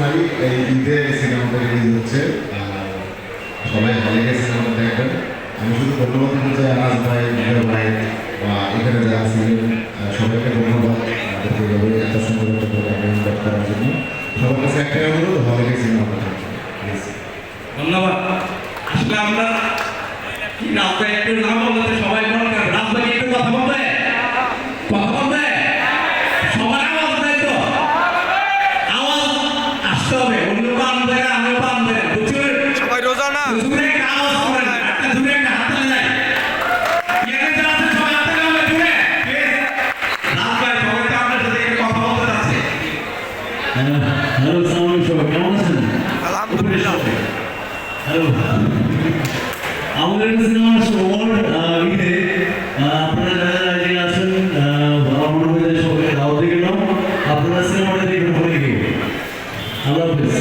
ভাই এই ঈদে সিনেমাটা রিলিজ হচ্ছে, সবাই হলে গিয়ে সিনেমাটা দেখবেন। আমি শুধু ধন্যবাদ দিতে চাই আনাজ ভাই, মেহের ভাই বা এখানে যারা ছিলেন সবাইকে ধন্যবাদ আমাদেরকে এইভাবে এত সুন্দর একটা প্রোগ্রাম করার জন্য। সবার কাছে একটাই অনুরোধ, হলে গিয়ে সিনেমাটা দেখবেন প্লিজ। ধন্যবাদ। আসলে আমরা কি রাজভাই একটু নাম বলতে সবাই বলতে রাজভাই একটু কথা বলবে, কথা বলবে, সবার আওয়াজ দেয় তো, আওয়াজ আসতে হবে, অন্য পান দেয় আমিও পান দেয়, বুঝছেন? সবাই রোজা না জুড়ে একটা আওয়াজ করেন, একটা জুড়ে একটা হাত তালি দেয়। এখানে যারা আছে সবাই হাত তালি হবে জুড়ে, প্লিজ। রাজভাই সবাই তো আপনার সাথে একটু কথা বলতে চাচ্ছে। হ্যালো, আসসালামু আলাইকুম, সবাই কেমন আছেন? আলহামদুলিল্লাহ। হ্যালো, আমাদের সিনেমা ঈদে আপনারা যারা রাজি আছেন, আমার মনে হয় যে সবাই দাওয়াতে গেলাম, আপনারা সিনেমাটা দেখবেন হলে গিয়ে। আল্লাহ হাফেজ।